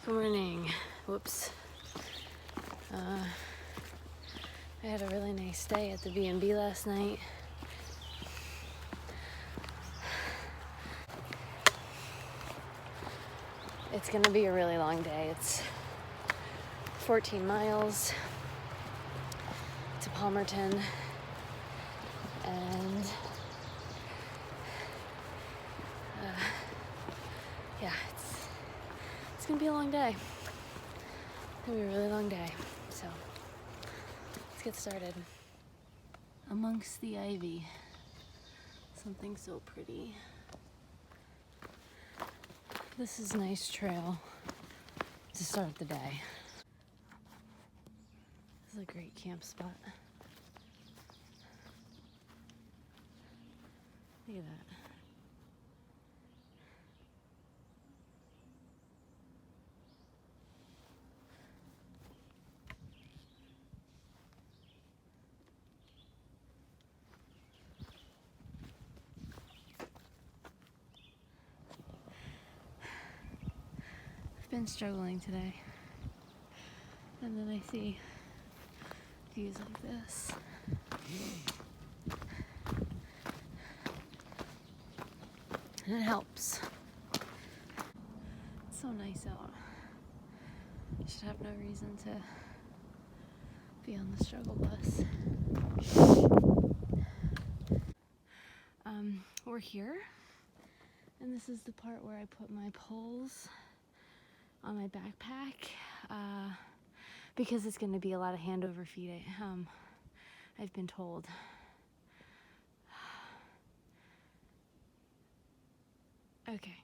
Good morning. Whoops. I had a really nice day at the B&B last night. It's gonna be a really long day. It's 14 miles to Palmerton, and yeah, it's gonna be a long day. It's gonna be a really long day. So let's get started. Amongst the ivy, something so pretty. This is a nice trail to start the day. This is a great camp spot. Look at that. I've been struggling today. And then I see views like this. And it helps. It's so nice out. I should have no reason to be on the struggle bus. We're here, and this is the part where I put my poles on my backpack, because it's going to be a lot of hand over feet, I've been told. Okay.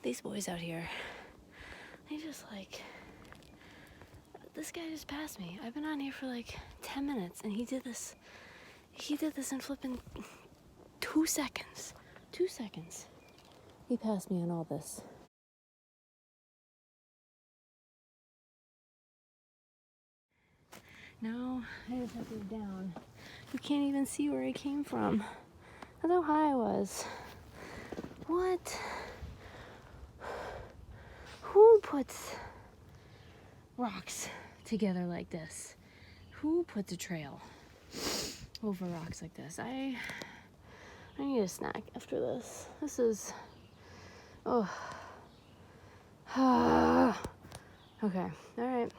These boys out here, they just this guy just passed me. I've been on here for like 10 minutes and he did this in flipping 2 seconds. 2 seconds. He passed me on all this. Now I just have to go down. You can't even see where I came from. That's how high I was. What? Who puts rocks together like this? Who puts a trail over rocks like this? I need a snack after this. This is, oh. Okay, all right.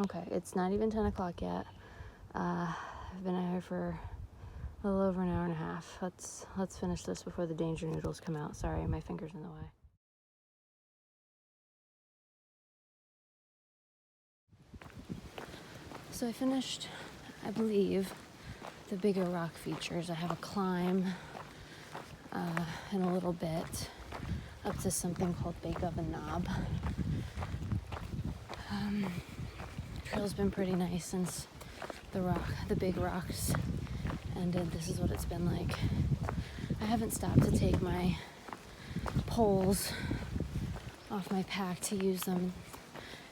Okay, it's not even 10 o'clock yet. I've been out here for a little over an hour and a half. Let's finish this before the danger noodles come out. Sorry, my finger's in the way. So I finished, I believe, the bigger rock features. I have a climb in a little bit up to something called Bake Oven Knob. Trail's been pretty nice since the big rocks ended. This is what it's been like. I haven't stopped to take my poles off my pack to use them.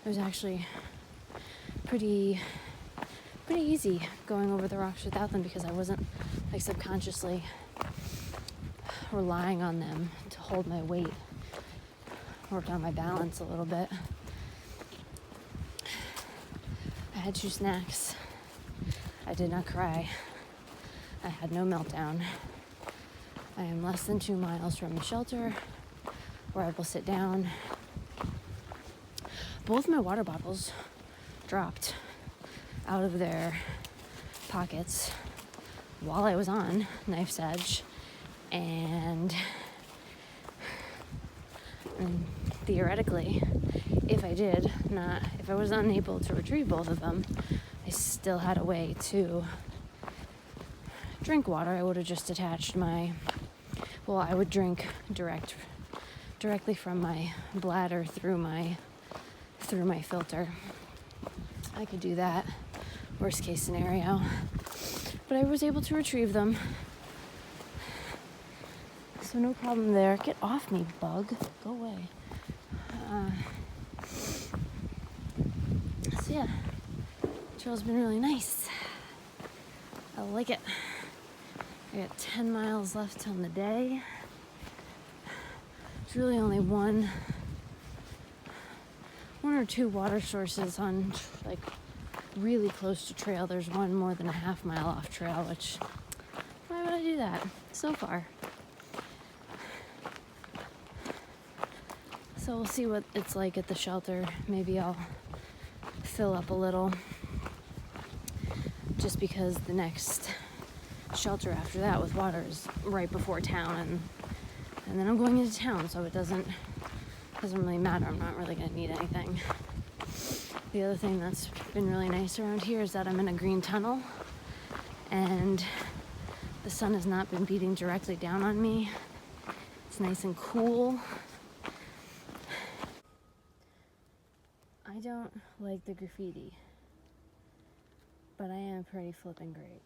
It was actually pretty easy going over the rocks without them because I wasn't subconsciously relying on them to hold my weight. Worked on my balance a little bit. I had 2 snacks. I did not cry. I had no meltdown. I am less than 2 miles from the shelter where I will sit down. Both my water bottles dropped out of their pockets while I was on Knife's Edge, and theoretically, if I was unable to retrieve both of them, I still had a way to drink water. I would have just attached I would drink directly from my bladder through my filter. I could do that, worst case scenario. But I was able to retrieve them. So no problem there. Get off me, bug. Go away. yeah, trail's been really nice. I like it. I got 10 miles left on the day. There's really only one or two water sources on like really close to trail. There's one more than a half mile off trail, which why would I do that so far? So we'll see what it's like at the shelter. Maybe I'll fill up a little, just because the next shelter after that with water is right before town, and then I'm going into town, so it doesn't really matter. I'm not really gonna need anything. The other thing that's been really nice around here is that I'm in a green tunnel, and the sun has not been beating directly down on me. It's nice and cool. I don't like the graffiti, but I am pretty flipping great.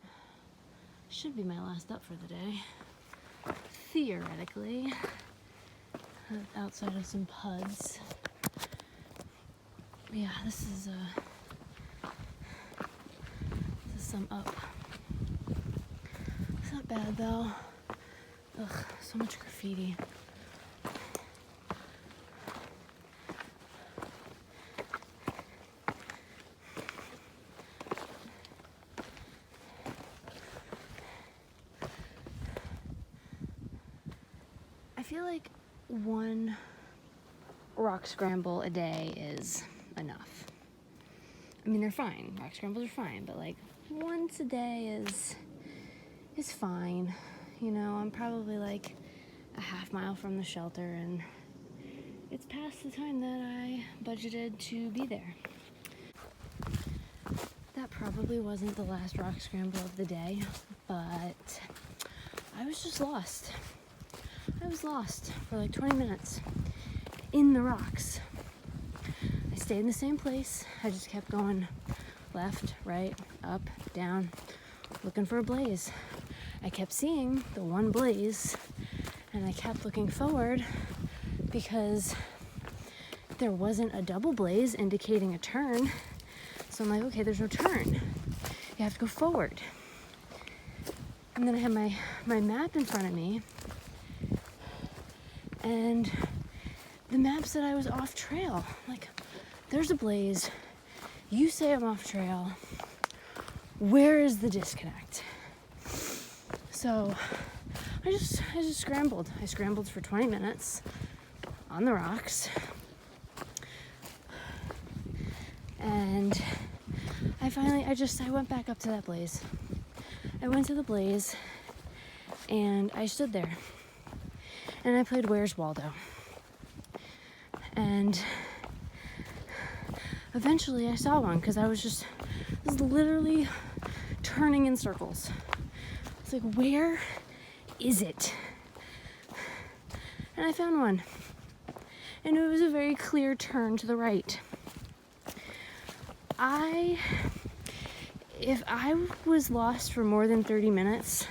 Should be my last up for the day, theoretically, outside of some puds. Yeah, this is some up. It's not bad though. Ugh, so much graffiti. I feel like one rock scramble a day is enough. I mean, they're fine. Rock scrambles are fine, but like once a day is fine. You know, I'm probably like a half mile from the shelter, and it's past the time that I budgeted to be there. That probably wasn't the last rock scramble of the day, but I was just lost. I was lost for like 20 minutes in the rocks. I stayed in the same place. I just kept going left, right, up, down, looking for a blaze. I kept seeing the one blaze, and I kept looking forward because there wasn't a double blaze indicating a turn. So I'm like, okay, there's no turn. You have to go forward. And then I had my map in front of me, and the map said I was off trail. Like, there's a blaze. You say I'm off trail. Where is the disconnect? So I just scrambled. I scrambled for 20 minutes on the rocks. And I went back up to that blaze. I went to the blaze and I stood there. And I played Where's Waldo. And eventually I saw one, because I was literally turning in circles. It's like, where is it? And I found one. And it was a very clear turn to the right. If I was lost for more than 30 minutes,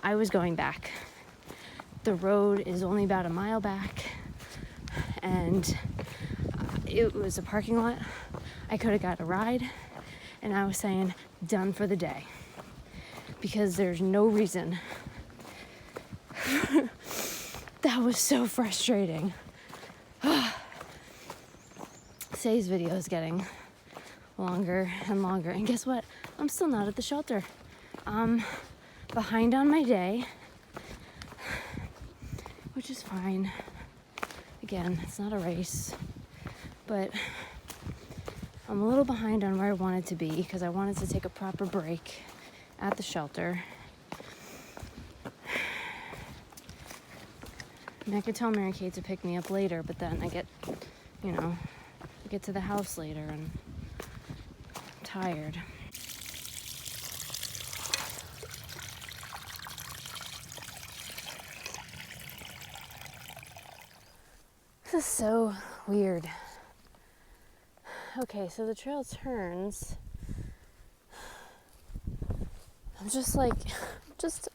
I was going back. The road is only about a mile back, and it was a parking lot. I could have got a ride, and I was saying, done for the day, because there's no reason. That was so frustrating. Say's video is getting longer and longer, and guess what? I'm still not at the shelter. I'm behind on my day, which is fine. Again, it's not a race, but I'm a little behind on where I wanted to be, because I wanted to take a proper break at the shelter. And I could tell Mary Kate to pick me up later, but then I get to the house later and I'm tired. This is so weird. Okay, so the trail turns. I'm just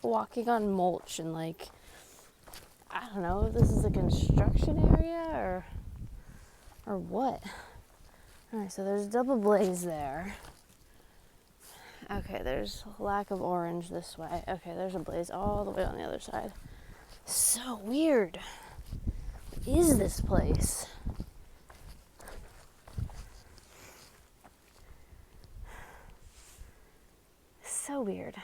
walking on mulch, and like, I don't know if this is a construction area or what. Alright, so there's double blaze there. Okay, there's a lack of orange this way. Okay, there's a blaze all the way on the other side. So weird. What is this place? So weird.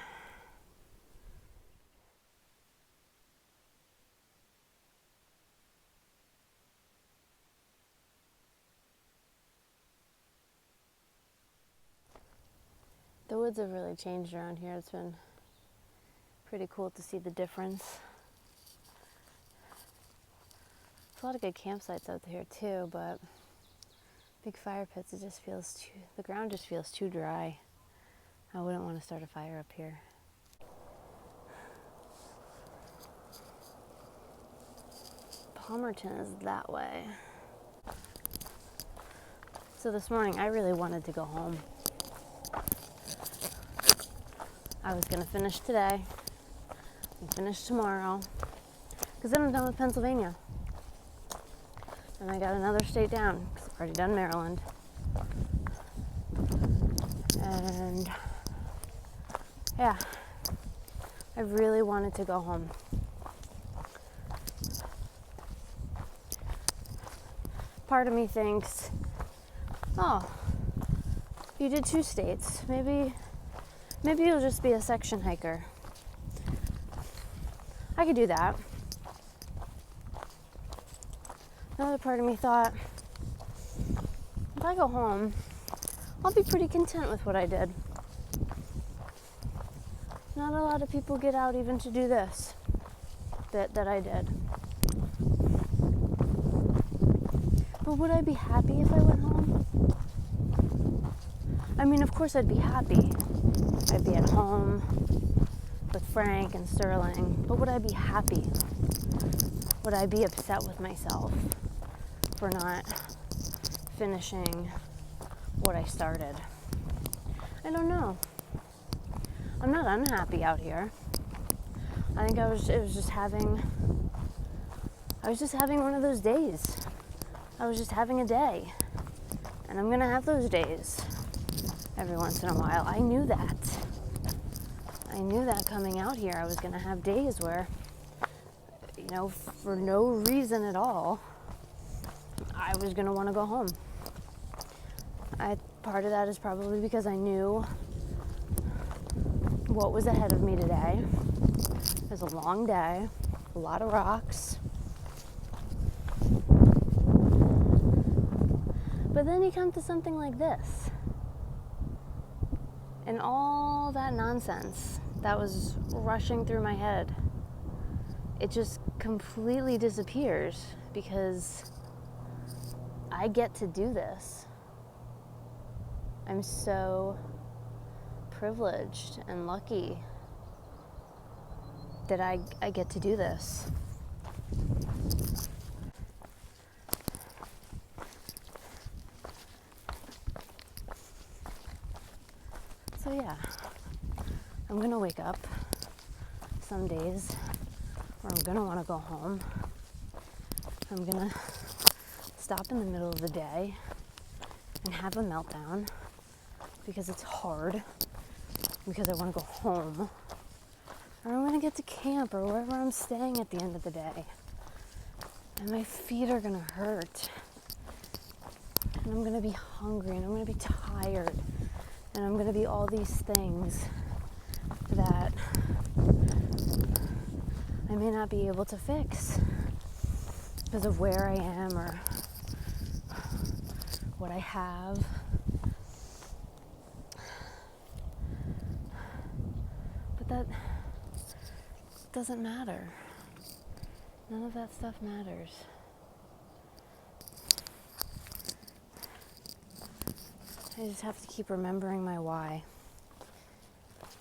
The woods have really changed around here. It's been pretty cool to see the difference. There's a lot of good campsites out here too, but big fire pits, it just feels too, the ground just feels too dry. I wouldn't want to start a fire up here. Palmerton is that way. So this morning I really wanted to go home. I was going to finish today and finish tomorrow, because then I'm done with Pennsylvania. And I got another state down, because I've already done Maryland. And yeah, I really wanted to go home. Part of me thinks, oh, you did 2 states. Maybe you'll just be a section hiker. I could do that. Another part of me thought, if I go home, I'll be pretty content with what I did. Not a lot of people get out even to do this that I did. But would I be happy if I went home? I mean, of course I'd be happy. I'd be at home with Frank and Sterling, but would I be happy? Would I be upset with myself for not finishing what I started? I don't know. I'm not unhappy out here. I think I was just having one of those days. I was just having a day. And I'm gonna have those days every once in a while. I knew that. I knew that coming out here. I was gonna have days where, for no reason at all, I was gonna wanna go home. Part of that is probably because I knew what was ahead of me today. It was a long day, a lot of rocks. But then you come to something like this, and all that nonsense that was rushing through my head, it just completely disappears because I get to do this. I'm so privileged and lucky that I get to do this. So yeah, I'm gonna wake up some days where I'm gonna wanna go home. I'm gonna stop in the middle of the day and have a meltdown because it's hard, because I wanna go home. Or I'm gonna get to camp or wherever I'm staying at the end of the day, and my feet are gonna hurt, and I'm gonna be hungry, and I'm gonna be tired, and I'm gonna be all these things that I may not be able to fix because of where I am or what I have. But that doesn't matter. None of that stuff matters. I just have to keep remembering my why.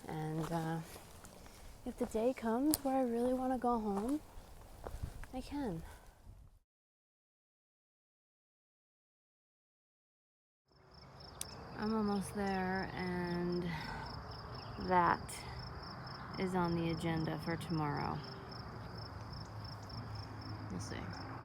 And if the day comes where I really want to go home, I can. I'm almost there, and that is on the agenda for tomorrow. We'll see.